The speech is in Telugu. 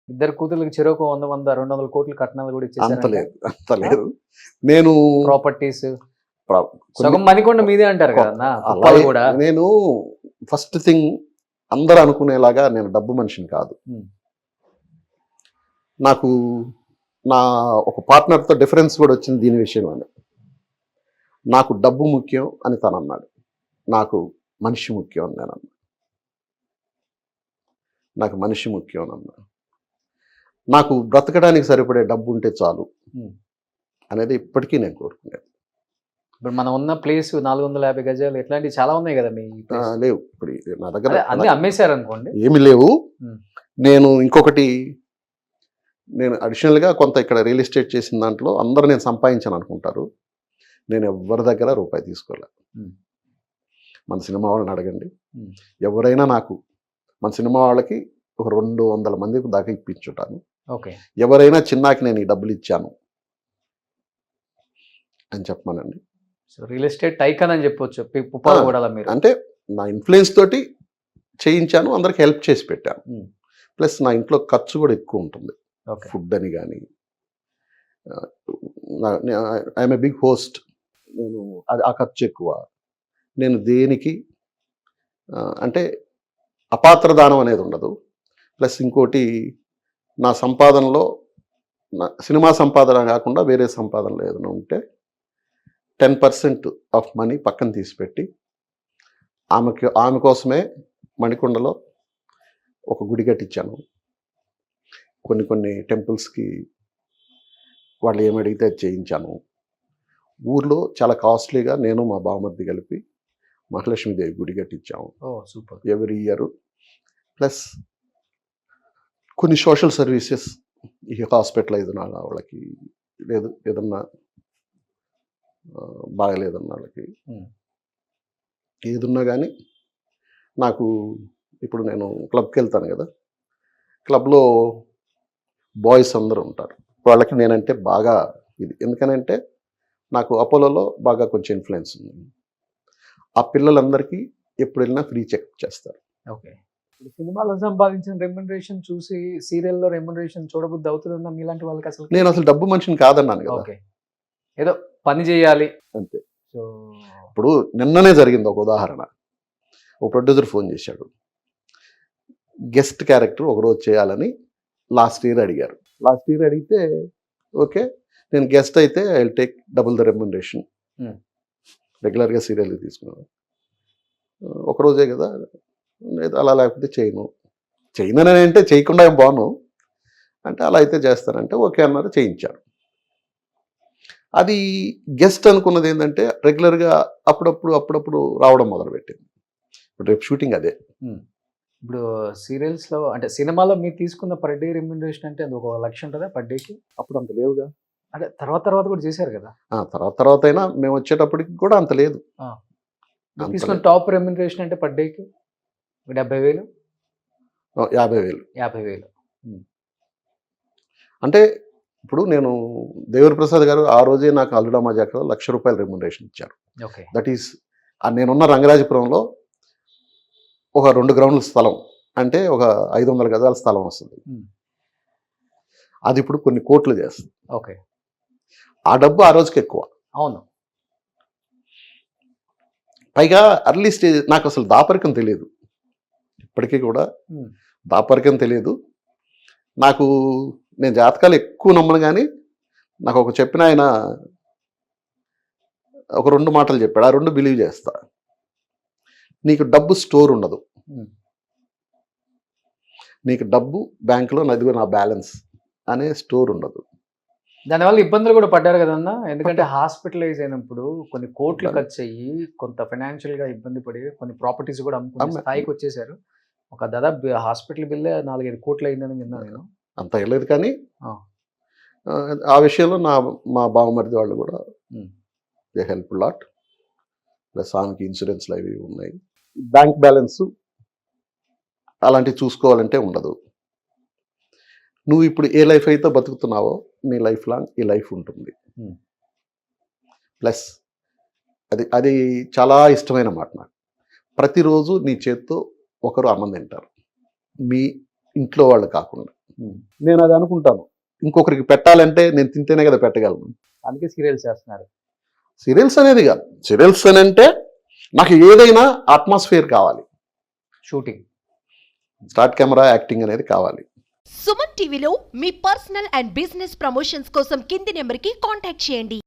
ఇద్దరు కూతుర్లకి చెరొక 100, 200 కోట్లు కట్నాలు కూడా అంత ఇచ్చేసారంట. లేదు, అంత లేదు. నేను ప్రాపర్టీస్ ప్ర- సగం కొన్ని- మణికొండ మీదే అంటారు కదన్నా. అలా కుప్పాలు కూడా. నేను ఫస్ట్ థింగ్ అందరూ అనుకునేలాగా నేను డబ్బు మనిషిని కాదు. ఉమ్. నాకు నా ఒక పార్ట్నర్తో డిఫరెన్స్ కూడా వచ్చింది దీని విషయంలోనే. నాకు డబ్బు ముఖ్యం అని తను అన్నాడు, నాకు మనిషి ముఖ్యం అని నేను అన్నా. నాకు మనిషి ముఖ్యం అని అన్నా. నాకు బ్రతకడానికి సరిపడే డబ్బు ఉంటే చాలు ఉమ్. అనేది ఇప్పటికీ నేను కోరుకునేది. ఇప్పుడు మనం ఉన్న ప్లేస్ 450 గజాలు ఇట్లాంటివి చాలా ఉన్నాయి కదా మీ place. లేవు ఇప్పుడు నా దగ్గర అదే అన్ని అమ్మేశారు అనుకోండి. ఏమి లేవు. ఉమ్. నేను ఇంకొకటి నేను అడిషనల్గా కొంత ఇక్కడ రియల్ ఎస్టేట్ చేసిన దాంట్లో అందరూ నేను సంపాదించాను అనుకుంటారు. నేను ఎవరి దగ్గర రూపాయి తీసుకోలే. ఉమ్. మన సినిమా వాళ్ళని అడగండి, ఉమ్. ఎవరైనా నాకు మన సినిమా వాళ్ళకి ఒక 200 మందికి దాకా ఇప్పించుంటాను. ఓకే. ఎవరైనా చిన్నాకి నేను ఈ డబ్బులు ఇచ్చాను అని చెప్పమనండి. సో రియల్ ఎస్టేట్ టైకన్ అని చెప్పొచ్చు పుప్పాల కూడా మీరు. అంటే నా ఇన్ఫ్లుయెన్స్ తోటి చేయించాను, అందరికి హెల్ప్ చేసి పెట్టాను. ఉమ్. ప్లస్ నా ఇంట్లో ఖర్చు కూడా ఎక్కువ ఉంటుంది, ఓకే. ఫుడ్ అని కానీ. I'm a big host. నేను అది ఆ ఖర్చు ఎక్కువ. నేను దేనికి అంటే అపాత్రదానం అనేది ఉండదు. ప్లస్ ఇంకోటి నా సంపాదనలో సినిమా సంపాదన కాకుండా వేరే సంపాదనలో ఏదైనా ఉంటే 10% ఆఫ్ మనీ పక్కన తీసిపెట్టి ఆమె కోసమే మణికొండలో ఒక గుడి కట్టించాను. కొన్ని టెంపుల్స్కి వాళ్ళు ఏమడిగితే అది చేయించాను. ఊర్లో చాలా కాస్ట్లీగా నేను మా బావమర్ది కలిపి మహాలక్ష్మీదేవి గుడి కట్టించాము. ఓ సూపర్. Every year. ప్లస్ కొన్ని సోషల్ సర్వీసెస్, ఈ హాస్పిటలైజ్ ఉన్న వాళ్ళకి, లేదు ఏదన్నా బాగలేదన్న వాళ్ళకి, ఏదున్నా కానీ నాకు ఇప్పుడు నేను క్లబ్కి వెళ్తాను కదా, క్లబ్లో బాయ్స్ అందరూ ఉంటారు. వాళ్ళకి నేనంటే బాగా ఇది, ఎందుకనంటే నాకు అపోలోలో బాగా కొంచెం ఇన్ఫ్లుయెన్స్ ఉంది. ఆ పిల్లలందరికీ ఎప్పుడు వెళ్ళినా ఫ్రీ చెక్ చేస్తారు. ఓకే. ఇప్పుడు సినిమాలో సంపాదించిన రెమ్యునరేషన్ చూసి సీరియల్లో రెమ్యునరేషన్ చూడబుద్ధి అవుతుందన్న మీలాంటి వాళ్ళకి అసలు? నేను అసలు డబ్బు మనిషిని కాదన్నాను కదా. ఓకే. ఏదో పని చేయాలి అంతే. సో ఇప్పుడు నిన్ననే జరిగింది ఒక ఉదాహరణ. ఒక ప్రొడ్యూసర్ ఫోన్ చేశాడు, గెస్ట్ క్యారెక్టర్ ఒకరోజు చేయాలని లాస్ట్ ఇయర్ అడిగారు. లాస్ట్ ఇయర్ అడిగితే ఓకే, నేను గెస్ట్ అయితే I will take double the remuneration. రెగ్యులర్గా సీరియల్ తీసుకున్నాను, ఒకరోజే కదా, అలా లేకపోతే చేయను అని అంటే చేయకుండా ఏం బాను అంటే అలా అయితే చేస్తానంటే ఓకే అన్నారు, చేయించారు. అది గెస్ట్ అనుకున్నది ఏంటంటే రెగ్యులర్గా అప్పుడప్పుడు రావడం మొదలుపెట్టింది. ఇప్పుడు రేపు షూటింగ్ అదే. ఇప్పుడు సీరియల్స్లో అంటే సినిమాలో మీరు తీసుకున్న పర్ డే రెమ్యునరేషన్ అంటే అది 1 లక్ష ఉంటుందా పర్ డేకి? అప్పుడు అంత లేవుగా. అంటే తర్వాత కూడా చేశారు కదా. తర్వాత అయినా మేము వచ్చేటప్పటికి కూడా అంత లేదు. తీసుకున్న టాప్ రెమ్యునరేషన్ అంటే పర్ డేకి 70,000, 50,000. 50,000. అంటే ఇప్పుడు నేను దేవర ప్రసాద్ గారు ఆ రోజే నాకు అల్లుడా మజాకలో ₹1,00,000 రెమ్యునరేషన్ ఇచ్చారు. ఓకే. దట్ ఈస్ నేనున్న రంగరాజపురంలో ఒక 2 గ్రౌండ్ల స్థలం, అంటే ఒక 500 గజాల స్థలం వస్తుంది. అది ఇప్పుడు కొన్ని కోట్లు చేస్తుంది. ఓకే. ఆ డబ్బు ఆ రోజుకి ఎక్కువ. అవును. పైగా అర్లీ స్టేజ్ నాకు అసలు దాపరికం తెలియదు, ఇప్పటికీ కూడా దాపరికం తెలియదు నాకు. నేను జాతకాలు ఎక్కువ నమ్మను, కానీ నాకు ఒక చెప్పిన ఆయన ఒక 2 మాటలు చెప్పాడు, ఆ 2 బిలీవ్ చేస్తా. నీకు డబ్బు స్టోర్ ఉండదు, నీకు డబ్బు బ్యాంకులో నదిగో నా బ్యాలెన్స్ అనే స్టోర్ ఉండదు. దానివల్ల ఇబ్బందులు కూడా పడ్డారు కదన్నా, ఎందుకంటే హాస్పిటలైజ్ అయినప్పుడు కొన్ని కోట్లు ఖర్చు అయ్యి కొంత ఫైనాన్షియల్గా ఇబ్బంది పడి కొన్ని ప్రాపర్టీస్ కూడా అమ్ముకునే స్థాయికి వచ్చేసారు. ఒక దాదాపు హాస్పిటల్ బిల్లే 4-5 కోట్లు అయిందని విన్నా నేను. అంత వెళ్ళలేదు, కానీ ఆ విషయంలో మా బావమరిది వాళ్ళు కూడా దే హెల్ప్ లాట్. ప్లస్ ఆమెకి ఇన్సూరెన్స్లు అవి ఉన్నాయి, బ్యాంక్ బ్యాలెన్స్ అలాంటివి చూసుకోవాలంటే ఉండదు. నువ్వు ఇప్పుడు ఏ లైఫ్ అయితే బతుకుతున్నావో నీ లైఫ్ లాంగ్ ఈ లైఫ్ ఉంటుంది. ప్లస్ అది చాలా ఇష్టమైన మాట నాకు. ప్రతిరోజు నీ చేత్తో ఒకరు అన్నం తింటారు, మీ ఇంట్లో వాళ్ళు కాకుండా. నేను అది అనుకుంటాను, ఇంకొకరికి పెట్టాలంటే నేను తింటేనే కదా పెట్టగలను. అందుకే సీరియల్స్ చేస్తున్నారు. సీరియల్స్ అనేది కాదు, సీరియల్స్ అని అంటే నాకు ఏదైనా అట్మాస్ఫియర్ కావాలి, షూటింగ్, స్టార్ట్ కెమెరా, యాక్టింగ్ అనేది కావాలి. సుమన్ టీవీలో మీ పర్సనల్ అండ్ బిజినెస్ ప్రమోషన్స్ కోసం కింది నెంబర్కి కాంటాక్ట్ చేయండి.